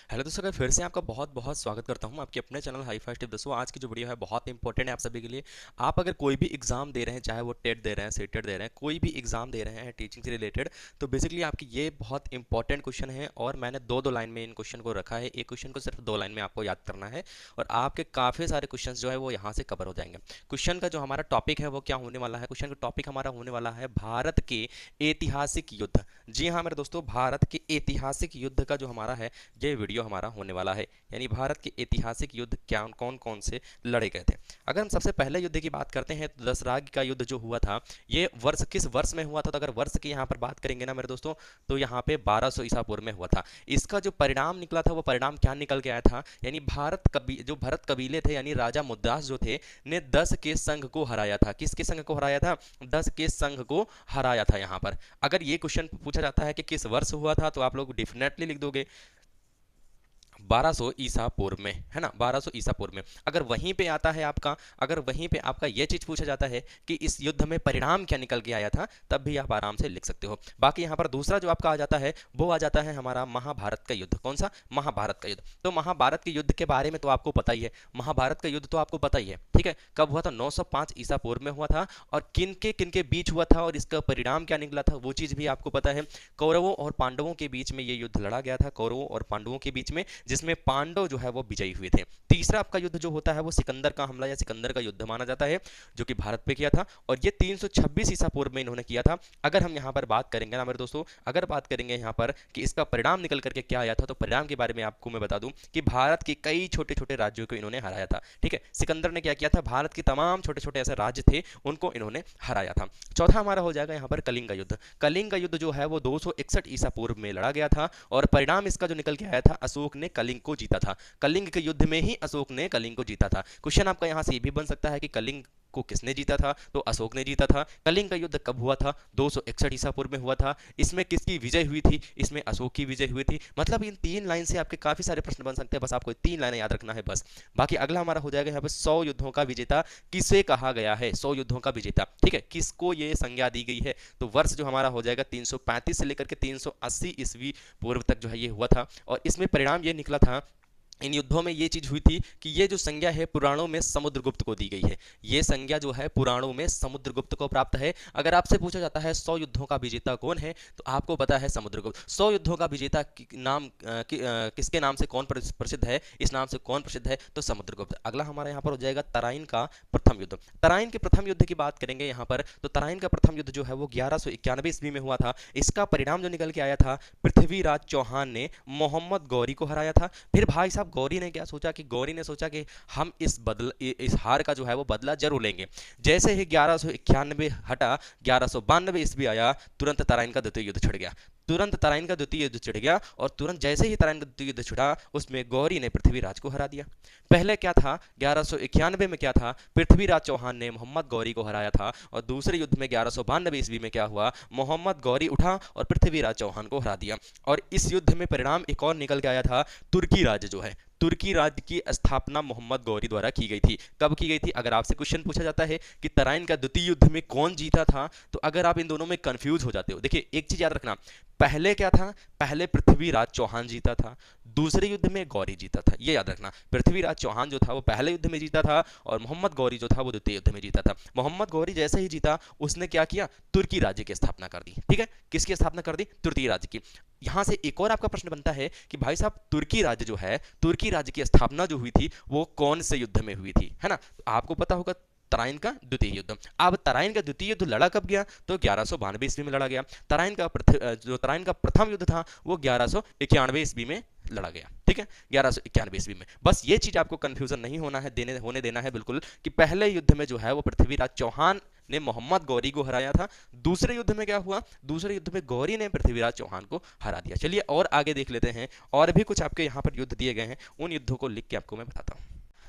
Hello दोस्तों, अगर फिर से आपका बहुत बहुत स्वागत करता हूं आपके अपने चैनल हाई फाई टिप। दोस्तों, आज की जो वीडियो है बहुत इंपॉर्टेंट है आप सभी के लिए। आप अगर कोई भी एग्जाम दे रहे हैं, चाहे वो टेट दे रहे हैं, सीटेट दे रहे हैं, कोई भी एग्जाम दे रहे हैं टीचिंग से रिलेटेड, तो बेसिकली आपकी ये बहुत इंपॉर्टेंट क्वेश्चन है। और मैंने दो दो लाइन में इन क्वेश्चन को रखा है। एक क्वेश्चन को सिर्फ दो लाइन में आपको याद करना है और आपके काफ़ी सारे क्वेश्चन जो है वो यहाँ से कवर हो जाएंगे। क्वेश्चन का जो हमारा टॉपिक है वो क्या होने वाला है? क्वेश्चन का टॉपिक हमारा होने वाला है भारत के ऐतिहासिक युद्ध। जी हाँ मेरे दोस्तों, भारत के ऐतिहासिक युद्ध का जो हमारा है ये वीडियो हमारा होने वाला है। यानी भारत के ऐतिहासिक युद्ध क्या कौन कौन से लड़े गए थे। अगर हम सबसे पहले युद्ध की बात करते हैं तो दसराग का युद्ध जो हुआ था, ये वर्ष किस वर्ष में हुआ था? तो अगर वर्ष की यहाँ पर बात करेंगे ना मेरे दोस्तों, तो यहाँ पे 1200 ईसा पूर्व में हुआ था। इसका जो परिणाम निकला था वो परिणाम क्या निकल के आया था? यानी जो भरत कबीले थे, यानी राजा मुद्रास जो थे, ने 10 के संघ को हराया था। किसके संघ को हराया था? 10 के संघ को हराया था। यहाँ पर अगर ये क्वेश्चन पूछा जाता है कि किस वर्ष हुआ था, तो आप लोग डेफिनेटली लिख दोगे 1200 ईसा पूर्व में, है ना, 1200 ईसा पूर्व में। अगर वहीं पे आता है आपका, अगर वहीं पे आपका ये चीज पूछा जाता है कि इस युद्ध में परिणाम क्या निकल के आया था, तब भी आप आराम से लिख सकते हो। बाकी यहाँ पर दूसरा जो आपका आ जाता है वो आ जाता है हमारा महाभारत का युद्ध। कौन सा? महाभारत का युद्ध। तो महाभारत के युद्ध के बारे में तो आपको पता ही है। महाभारत का युद्ध तो आपको पता ही है, ठीक है। कब हुआ था? 905 ईसा पूर्व में हुआ था। और किन के बीच हुआ था और इसका परिणाम क्या निकला था वो चीज भी आपको पता है। कौरवों और पांडवों के बीच में ये युद्ध लड़ा गया था, कौरवों और पांडवों के बीच में, जिसमें पांडव जो है वो विजयी हुए थे। तीसरा आपका युद्ध जो होता है वो सिकंदर का हमला या सिकंदर का युद्ध माना जाता है, जो कि भारत पे किया था। और ये 326 ईसा पूर्व में इन्होंने किया था। अगर हम यहाँ पर बात करेंगे ना मेरे दोस्तों, अगर बात करेंगे यहाँ पर कि इसका परिणाम निकल करके क्या आया था, तो परिणाम के बारे में आपको मैं बता दूं कि भारत के कई छोटे छोटे राज्यों को इन्होंने हराया था। ठीक है, सिकंदर ने क्या किया था? भारत के तमाम छोटे छोटे ऐसे राज्य थे उनको इन्होंने हराया था। चौथा हमारा हो जाएगा यहाँ पर कलिंग का युद्ध। कलिंग का युद्ध जो है वो 261 ईसा पूर्व में लड़ा गया था। और परिणाम इसका जो निकल के आया था, अशोक ने कलिंग को जीता था। कलिंग के युद्ध में ही अशोक ने कलिंग को जीता था। क्वेश्चन आपका यहाँ से ये भी बन सकता है कि कलिंग को किसने जीता था? तो अशोक ने जीता था। कलिंग का युद्ध कब हुआ था? 261 ईसा पूर्व में हुआ था। इसमें किसकी विजय हुई थी? इसमें अशोक की विजय हुई थी। मतलब इन तीन लाइन से आपके काफी सारे प्रश्न बन सकते हैं, बस आपको तीन लाइनें याद रखना है बस। बाकी अगला हमारा हो जाएगा यहाँ पे 100 युद्धों का विजेता किसे कहा गया है? 100 युद्धों का विजेता, ठीक है, किसको ये संज्ञा दी गई है? तो वर्ष जो हमारा हो जाएगा 335 से लेकर के 380 ईस्वी पूर्व तक जो है ये हुआ था। और इसमें परिणाम ये निकला था, इन युद्धों में ये चीज हुई थी कि ये जो संज्ञा है पुराणों में समुद्रगुप्त को दी गई है। ये संज्ञा जो है पुराणों में समुद्रगुप्त को प्राप्त है। अगर आपसे पूछा जाता है 100 युद्धों का विजेता कौन है, तो आपको पता है समुद्रगुप्त। 100 युद्धों का विजेता किसके नाम से कौन प्रसिद्ध है? इस नाम से कौन प्रसिद्ध है? तो समुद्रगुप्त। अगला हमारा यहाँ पर हो जाएगा तराइन का प्रथम युद्ध। तराइन के प्रथम युद्ध की बात करेंगे यहाँ पर, तो तराइन का प्रथम युद्ध जो है वो 1191 ईस्वी में हुआ था। इसका परिणाम जो निकल के आया था, पृथ्वीराज चौहान ने मोहम्मद गौरी को हराया था। फिर भाई साहब गौरी ने क्या सोचा कि गौरी ने सोचा कि हम इस हार का जो है वो बदला जरूर लेंगे। जैसे ही 1191 हटा, 1192 ईस्वी आया, तुरंत तराइन का द्वितीय युद्ध छिड़ गया। तुरंत तराइन का द्वितीय युद्ध छिड़ गया और तुरंत जैसे ही तराइन का द्वितीय युद्ध छिड़ा, उसमें गौरी ने पृथ्वीराज को हरा दिया। पहले क्या था? 1191 में क्या था? पृथ्वीराज चौहान ने मोहम्मद गौरी को हराया था। और दूसरे युद्ध में 1192 ईस्वी में क्या हुआ? मोहम्मद गौरी उठा और पृथ्वीराज चौहान को हरा दिया। और इस युद्ध में परिणाम एक और निकल के आया था, तुर्की राज्य जो है, तुर्की राज्य की स्थापना मोहम्मद गौरी द्वारा की गई थी। कब की गई थी? अगर आपसे क्वेश्चन पूछा जाता है कि तराइन का द्वितीय युद्ध में कौन जीता था, तो अगर आप इन दोनों में कंफ्यूज हो जाते हो, देखिए एक चीज याद रखना, पहले क्या था? पहले पृथ्वीराज चौहान जीता था, दूसरे युद्ध में गौरी जीता था। ये याद रखना, पृथ्वीराज चौहान जो था वो पहले युद्ध में जीता था और मोहम्मद गौरी जो था वो द्वितीय युद्ध में जीता था। मोहम्मद गौरी जैसे ही जीता, उसने क्या किया? तुर्की राज्य की स्थापना कर दी। ठीक है, किसकी स्थापना कर दी? तुर्की राज्य की। यहां से एक और आपका प्रश्न बनता है कि भाई साहब तुर्की राज्य जो है, तुर्की राज्य की स्थापना जो हुई थी वो कौन से युद्ध में हुई थी, है ना? तो आपको पता होगा तराइन का द्वितीय युद्ध। अब तराइन का द्वितीय युद्ध लड़ा कब गया? तो 1192 ईस्वी में लड़ा गया। तराइन का प्रथम युद्ध था वो 1191 ईस्वी में लड़ा गया। ठीक है, 1191 ईस्वी में। बस ये चीज आपको कंफ्यूजन नहीं होना है, होने देना है बिल्कुल, कि पहले युद्ध में जो है वो पृथ्वीराज चौहान ने मोहम्मद गौरी को हराया था। दूसरे युद्ध में क्या हुआ? दूसरे युद्ध में गौरी ने पृथ्वीराज चौहान को हरा दिया। चलिए और आगे देख लेते हैं, और भी कुछ आपके यहाँ पर युद्ध दिए गए हैं, उन युद्धों को लिख के आपको मैं बताता हूँ।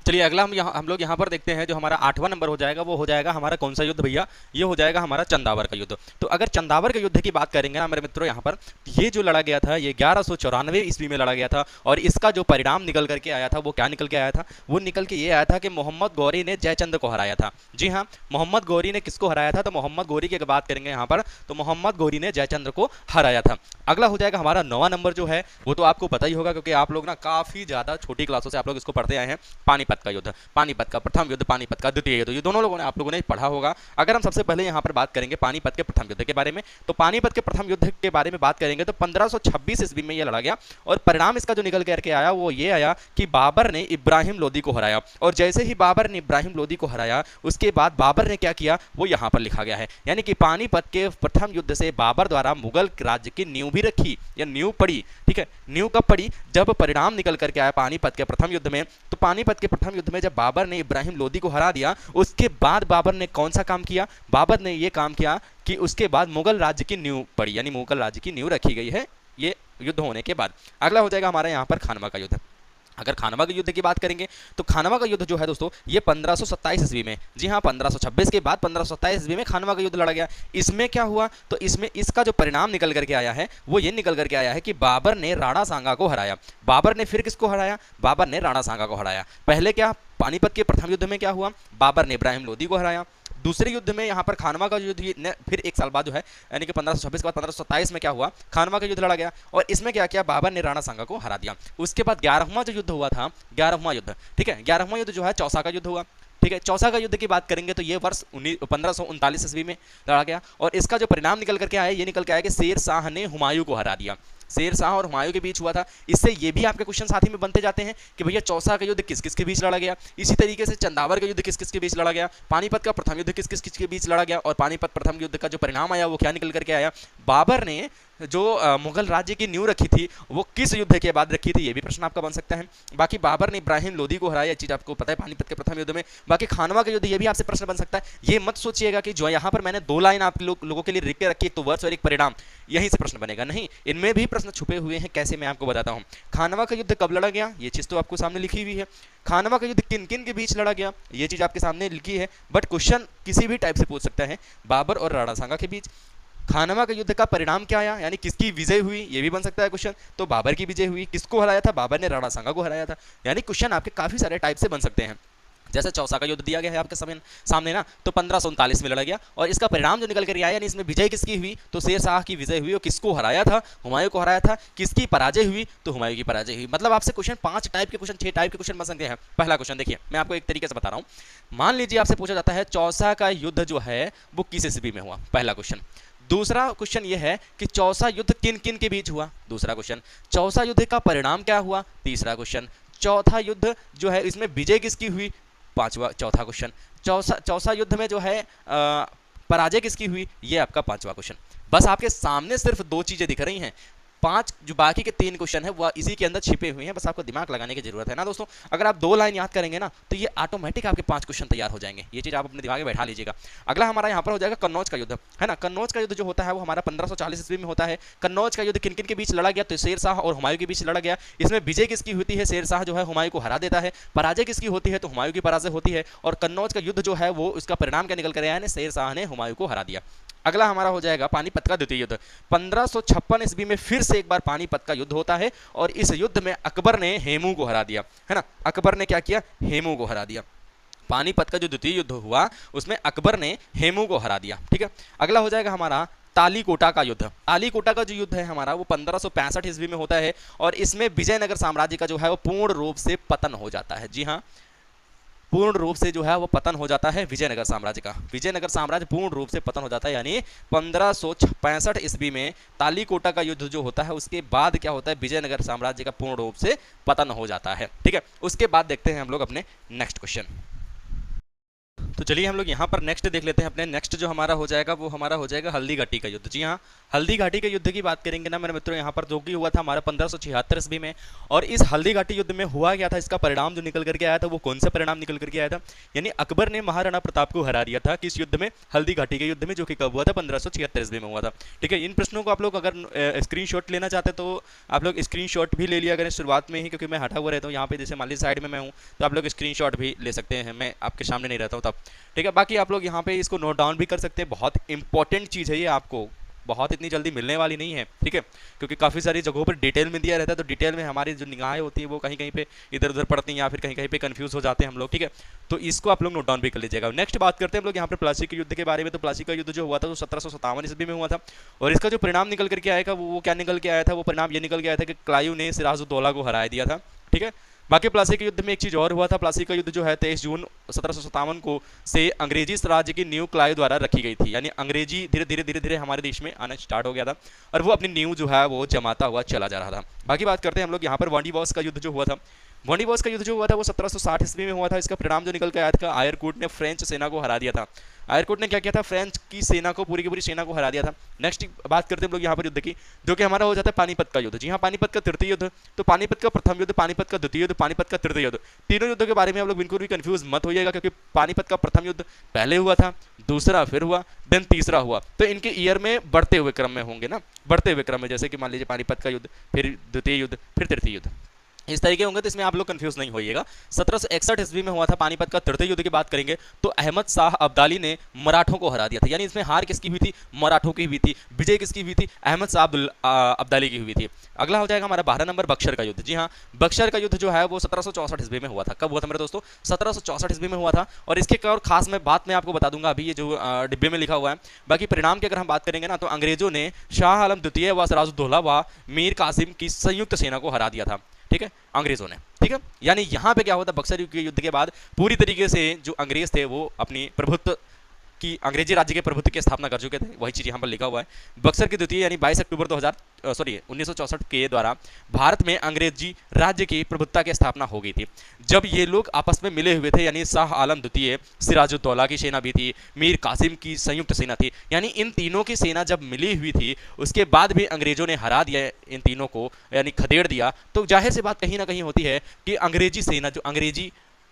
चलिए अगला हम लोग यहाँ पर देखते हैं, जो हमारा 8वां नंबर हो जाएगा वो हो जाएगा हमारा कौन सा युद्ध भैया, ये हो जाएगा हमारा चंदावर का युद्ध। तो अगर चंदावर के युद्ध की बात करेंगे ना मेरे मित्रों, यहाँ पर ये जो लड़ा गया था ये 1194 ईस्वी में लड़ा गया था, और इसका जो परिणाम निकल करके आया था वो क्या निकल के आया था, वो निकल के ये आया था कि मोहम्मद गौरी ने जयचंद को हराया था। जी हाँ, मोहम्मद गौरी ने किसको हराया था, तो मोहम्मद गौरी की अगर बात करेंगे यहाँ पर, तो मोहम्मद गौरी ने जयचंद्र को हराया था। अगला हो जाएगा हमारा 9वां नंबर जो है, वो तो आपको पता ही होगा क्योंकि आप लोग ना काफी ज्यादा छोटी क्लासों से आप लोग इसको पढ़ते आए हैं, पानीपत का युद्ध, पानीपत का प्रथम युद्ध, पानीपत का द्वितीय युद्ध, ये दोनों लोगों ने आप लोगों ने पढ़ा होगा। अगर हम सबसे पहले यहाँ पर बात करेंगे पानीपत के प्रथम युद्ध के बारे में, तो पानीपत के प्रथम युद्ध के बारे में बात करेंगे तो 1526 ईस्वी में यह लड़ा गया, और परिणाम इसका जो निकल करके आया वो ये आया कि बाबर ने इब्राहिम लोदी को हराया। और जैसे ही बाबर ने इब्राहिम लोदी को हराया, उसके बाद बाबर ने क्या किया वो यहाँ पर लिखा गया है, यानी कि पानीपत के प्रथम युद्ध से बाबर द्वारा मुगल राज्य की नींव भी रखी या नींव पड़ी। ठीक है, नींव कब पड़ी, जब परिणाम निकल करके आया पानीपत के प्रथम युद्ध में। तो पानीपत के प्रथम युद्ध में जब बाबर ने इब्राहिम लोदी को हरा दिया, उसके बाद बाबर ने कौन सा काम किया, बाबर ने यह काम किया कि उसके बाद मुगल राज्य की नींव पड़ी, यानी मुगल राज्य की नींव रखी गई है ये युद्ध होने के बाद। अगला हो जाएगा हमारा यहाँ पर खानवा का युद्ध। अगर खानवा के युद्ध की बात करेंगे तो खानवा का युद्ध जो है दोस्तों ये 1527 ईस्वी में, जी हाँ 1526 के बाद 1527 ईस्वी में खानवा का युद्ध लड़ा गया। इसमें क्या हुआ, तो इसमें इसका जो परिणाम निकल करके आया है वो ये निकल करके आया है कि बाबर ने राणा सांगा को हराया। बाबर ने फिर किसको हराया, बाबर ने राणा सांगा को हराया। पहले क्या, पानीपत के प्रथम युद्ध में क्या हुआ, बाबर ने इब्राहिम लोदी को हराया। दूसरे युद्ध में यहाँ पर खानवा का युद्ध फिर एक साल बाद जो है, यानी कि 1526 के बाद 1527 में क्या हुआ, खानवा का युद्ध लड़ा गया, और इसमें क्या किया, बाबर ने राणा सांगा को हरा दिया। उसके बाद 11वां जो युद्ध हुआ था, 11वां युद्ध, ठीक है, 11वां युद्ध जो है चौसा का युद्ध हुआ। ठीक है, चौसा का युद्ध की बात करेंगे तो ये वर्ष 1539 ईस्वी में लड़ा गया, और इसका जो परिणाम निकल करके आया, ये निकल के आया कि शेर शाह ने हुमायूं को हरा दिया। शेर शाह और हुमायूं के बीच हुआ था। इससे ये भी आपके क्वेश्चन साथ ही में बनते जाते हैं कि भैया चौसा का युद्ध किस किस के बीच लड़ा गया, इसी तरीके से चंदावर का युद्ध किस किस के बीच लड़ा गया, पानीपत का प्रथम युद्ध किस किस के बीच लड़ा गया, और पानीपत प्रथम युद्ध का जो परिणाम आया वो क्या निकल करके आया, बाबर ने जो मुगल राज्य की नींव रखी थी वो किस युद्ध के बाद रखी थी, ये भी प्रश्न आपका बन सकता है। बाकी बाबर ने इब्राहिम लोदी को हराया, चीज आपको पता है पानीपत के प्रथम युद्ध में। बाकी खानवा का युद्ध, ये भी आपसे प्रश्न बन सकता है। ये मत सोचिएगा कि जो यहाँ पर मैंने 2 लाइन आप लोगों के लिए लिख के रखी, एक तो वर्ष और एक परिणाम, यहीं से प्रश्न बनेगा, नहीं, इनमें भी प्रश्न छुपे हुए हैं। कैसे, मैं आपको बताता हूँ। खानवा का युद्ध कब लड़ा गया, ये चीज तो आपको सामने लिखी हुई है। खानवा का युद्ध किन किन के बीच लड़ा गया, ये चीज आपके सामने लिखी है, बट क्वेश्चन किसी भी टाइप से पूछ सकता है, बाबर और राणा सांगा के बीच। खानवा के युद्ध का परिणाम क्या आया, यानी किसकी विजय हुई, ये भी बन सकता है क्वेश्चन। तो बाबर की विजय हुई, किसको हराया था, बाबर ने राणा सांगा को हराया था। यानी क्वेश्चन आपके काफी सारे टाइप से बन सकते हैं। जैसे चौसा का युद्ध दिया गया है आपके सामने ना, तो 1539 में लड़ा गया, और इसका परिणाम जो निकल कर आया, यानी इसमें विजय किसकी हुई, तो शेर शाह की विजय हुई, और किसको हराया था, हुमायूं को हराया था। किसकी पराजय हुई, तो हुमायूं की पराजय हुई। मतलब आपसे क्वेश्चन 5 टाइप के क्वेश्चन, 6 टाइप के क्वेश्चन बन सकते हैं। पहला क्वेश्चन देखिए, मैं आपको एक तरीके से बता रहा हूं। मान लीजिए आपसे पूछा जाता है चौसा का युद्ध जो है वो किस ईस्वी में हुआ, पहला क्वेश्चन। दूसरा क्वेश्चन यह है कि चौसा युद्ध किन किन के बीच हुआ, दूसरा क्वेश्चन। चौसा युद्ध का परिणाम क्या हुआ, तीसरा क्वेश्चन। चौथा युद्ध जो है इसमें विजय किसकी हुई, चौथा क्वेश्चन। चौसा युद्ध में जो है पराजय किसकी हुई, ये आपका 5वां क्वेश्चन। बस आपके सामने सिर्फ 2 चीजें दिख रही हैं, 5 जो बाकी के 3 क्वेश्चन है वो इसी के अंदर छिपे हुए हैं, बस आपको दिमाग लगाने की जरूरत है ना दोस्तों। अगर आप 2 लाइन याद करेंगे ना तो ये ऑटोमेटिक आपके 5 क्वेश्चन तैयार हो जाएंगे, ये चीज आप अपने दिमाग में बैठा लीजिएगा। अगला हमारा यहाँ पर हो जाएगा कन्नौज का युद्ध, है ना। कन्नौज का युद्ध जो होता है वो हमारा 1540 ईस्वी में होता है। कन्नौज का युद्ध किन किन के बीच लड़ा गया, तो शेर शाह और हुमायूं के बीच लड़ा गया। इसमें विजय किसकी होती है, शेर शाह जो है हुमायूं को हरा देता है। पराजय किसकी होती है, तो हुमायूं की पराजय होती है। और कन्नौज का युद्ध जो है वो इसका परिणाम क्या निकल कर आया, शेर शाह ने हुमायूं को हरा दिया। अगला हमारा हो जाएगा पानीपत का द्वितीय युद्ध। 1556 ईस्वी में फिर से एक बार पानीपत का युद्ध होता है, और इस युद्ध में अकबर ने हेमू को हरा दिया, है ना। अकबर ने क्या किया, हेमू को हरा दिया। पानीपत का जो द्वितीय युद्ध हुआ उसमें अकबर ने हेमू को हरा दिया। ठीक है, अगला हो जाएगा हमारा तालीकोटा का युद्ध। तालीकोटा का जो युद्ध है हमारा वो 1565 ईस्वी में होता है, और इसमें विजयनगर साम्राज्य का जो है वो पूर्ण रूप से पतन हो जाता है। जी हाँ, पूर्ण रूप से जो है वो पतन हो जाता है विजयनगर साम्राज्य का। विजयनगर साम्राज्य पूर्ण रूप से पतन हो जाता है, यानी 1565 ईस्वी में तालीकोटा का युद्ध जो होता है उसके बाद क्या होता है, विजयनगर साम्राज्य का पूर्ण रूप से पतन हो जाता है। ठीक है, उसके बाद देखते हैं हम लोग अपने नेक्स्ट क्वेश्चन। तो चलिए हम लोग यहाँ पर नेक्स्ट देख लेते हैं। अपने नेक्स्ट जो हमारा हो जाएगा वो हमारा हो जाएगा हल्दी घाटी का युद्ध। जी हाँ, हल्दी घाटी के युद्ध की बात करेंगे ना मेरे मित्रों, यहाँ पर जो कि हुआ था हमारा 1576 ईस्वी में। और इस हल्दी घाटी युद्ध में हुआ क्या था, इसका परिणाम जो निकल करके आया था वो कौन सा परिणाम निकल करके आया था, यानी अकबर ने महाराणा प्रताप को हरा दिया था किस युद्ध में, हल्दी घाटी के युद्ध में, जो कि कब हुआ था 1576 ईस्वी में हुआ था। ठीक है, इन प्रश्नों को आप लोग अगर स्क्रीनशॉट लेना चाहते हैं तो आप लोग स्क्रीनशॉट भी ले लिया करें शुरुआत में ही, क्योंकि मैं हटा हुआ रहता हूँ यहाँ पे, जैसे मान लीजिए साइड में मैं हूँ तो आप लोग स्क्रीनशॉट भी ले सकते हैं, मैं आपके सामने नहीं रहता हूँ तब। ठीक है, बाकी आप लोग यहाँ पे इसको नोट डाउन भी कर सकते हैं, बहुत इंपॉर्टेंट चीज़ है ये, आपको बहुत इतनी जल्दी मिलने वाली नहीं है। ठीक है, क्योंकि काफ़ी सारी जगहों पर डिटेल में दिया रहता है, तो डिटेल में हमारी जो निगाहें होती हैं वो कहीं कहीं पे इधर उधर पड़ती हैं या फिर कहीं कहीं पे कंफ्यूज हो जाते हैं हम लोग। ठीक है, तो इसको आप लोग नोट डाउन भी कर लीजिएगा। नेक्स्ट बात करते हैं हम लोग यहाँ पर प्लासी के युद्ध के बारे में। तो प्लासी का युद्ध जो हुआ था वो 1757 ईस्वी में हुआ था, और इसका जो परिणाम निकल करके आएगा वो क्या निकल के आया था, वो परिणाम ये निकल के आया था कि क्लाइव ने सिराजुद्दौला को हरा दिया था। ठीक है, बाकी प्लासी के युद्ध में एक चीज़ और हुआ था। प्लासी का युद्ध जो है 23 जून 1757 को से अंग्रेजी साम्राज्य की नींव क्लाइव द्वारा रखी गई थी, यानी अंग्रेजी धीरे धीरे हमारे देश में आना स्टार्ट हो गया था और वो अपनी नींव जो है वो जमाता हुआ चला जा रहा था। बाकी बात करते हैं हम लोग यहाँ पर वांडीवॉस का युद्ध जो हुआ था। वांडीवॉस का युद्ध जो हुआ था वो 1760 ईस्वी में हुआ था। इसका परिणाम जो निकल के आया था, आयरकूट ने फ्रेंच सेना को हरा दिया था। आयरकूट ने क्या किया था, फ्रेंच की सेना को, पूरी की पूरी सेना को हरा दिया था। नेक्स्ट बात करते हैं हम लोग यहाँ पर युद्ध की, जो कि हमारा हो जाता है पानीपत का युद्ध। जी हाँ, पानीपत का तृतीय युद्ध। तो पानीपत का प्रथम युद्ध, पानीपत का द्वितीय युद्ध, पानीपत का तृतीय युद्ध, तीनों युद्धों के बारे में आप लोग बिल्कुल भी कंफ्यूज मत होइएगा, क्योंकि पानीपत का प्रथम युद्ध पहले हुआ था, दूसरा फिर हुआ, देन तीसरा हुआ, तो इनके ईयर में बढ़ते हुए क्रम में होंगे ना, बढ़ते हुए क्रम में, जैसे कि मान लीजिए पानीपत का युद्ध, फिर द्वितीय युद्ध, फिर तृतीय युद्ध, इस तरीके होंगे, तो इसमें आप लोग कंफ्यूज नहीं होइएगा। 1761 ईस्वी में हुआ था पानीपत का तृतीय युद्ध की बात करेंगे तो अहमद शाह अब्दाली ने मराठों को हरा दिया था, यानी इसमें हार किसकी हुई थी, मराठों की हुई थी, विजय किसकी हुई थी, अहमद शाह अब्दाली की हुई थी। अगला हो जाएगा हमारा 12 नंबर बक्सर का युद्ध। जी हाँ, बक्सर का युद्ध जो है वो 1764 ईस्वी में हुआ था। कब हुआ था मेरे दोस्तों, 1764 ईस्वी में हुआ था। और इसके और खास मैं बात मैं आपको बता दूंगा अभी, ये जो डिब्बे में लिखा हुआ है। बाकी परिणाम की अगर हम बात करेंगे ना, तो अंग्रेजों ने शाह आलम द्वितीय व सिराजुद्दौला व मीर कासिम की संयुक्त सेना को हरा दिया था। ठीक है, अंग्रेजों ने। ठीक है, यानी यहाँ पे क्या होता है, बक्सर के युद्ध के बाद पूरी तरीके से जो अंग्रेज थे वो अपनी प्रभुत्व की, अंग्रेजी राज्य के प्रभुत्व की स्थापना कर चुके थे। वही चीज़ यहाँ पर लिखा हुआ है। बक्सर की द्वितीय यानी 22 अक्टूबर 1964 के द्वारा भारत में अंग्रेजी राज्य की प्रभुत्ता की स्थापना हो गई थी। जब ये लोग आपस में मिले हुए थे, यानी शाह आलम द्वितीय, सिराजुद्दौला की सेना भी थी, मीर कासिम की संयुक्त सेना थी, यानी इन तीनों की सेना जब मिली हुई थी, उसके बाद भी अंग्रेजों ने हरा दिया इन तीनों को, यानी खदेड़ दिया। तो जाहिर सी बात कहीं ना कहीं होती है कि अंग्रेजी सेना जो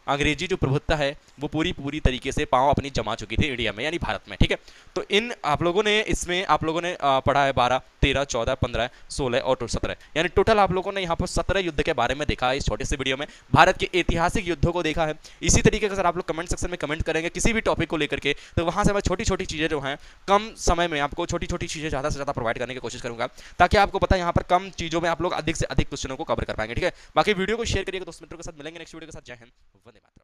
अंग्रेजी जो प्रभुत्ता है वो पूरी तरीके से पांव अपनी जमा चुकी थी इंडिया में, यानी भारत में। ठीक है, तो इन आप लोगों ने इसमें आप लोगों ने पढ़ा है 12, 13, 14, 15, 16 और 17, यानी टोटल आप लोगों ने यहाँ पर 17 युद्ध के बारे में देखा है इस छोटे से वीडियो में। भारत के ऐतिहासिक युद्धों को देखा है। इसी तरीके से अगर आप लोग कमेंट सेक्शन में कमेंट करेंगे किसी भी टॉपिक को लेकर के, तो वहाँ से मैं छोटी छोटी चीज़ें जो हैं कम समय में आपको छोटी छोटी चीज़ें ज़्यादा से ज़्यादा प्रोवाइड करने की कोशिश करूँगा, ताकि आपको पता है यहाँ पर कम चीज़ों में आप लोग अधिक से अधिक क्वेश्चनों को कवर कर पाएंगे। ठीक है, बाकी वीडियो को शेयर करिएगा दोस्त मित्रों के साथ। मिलेंगे नेक्स्ट वीडियो के साथ। जय हिंद, वंदे मातरम।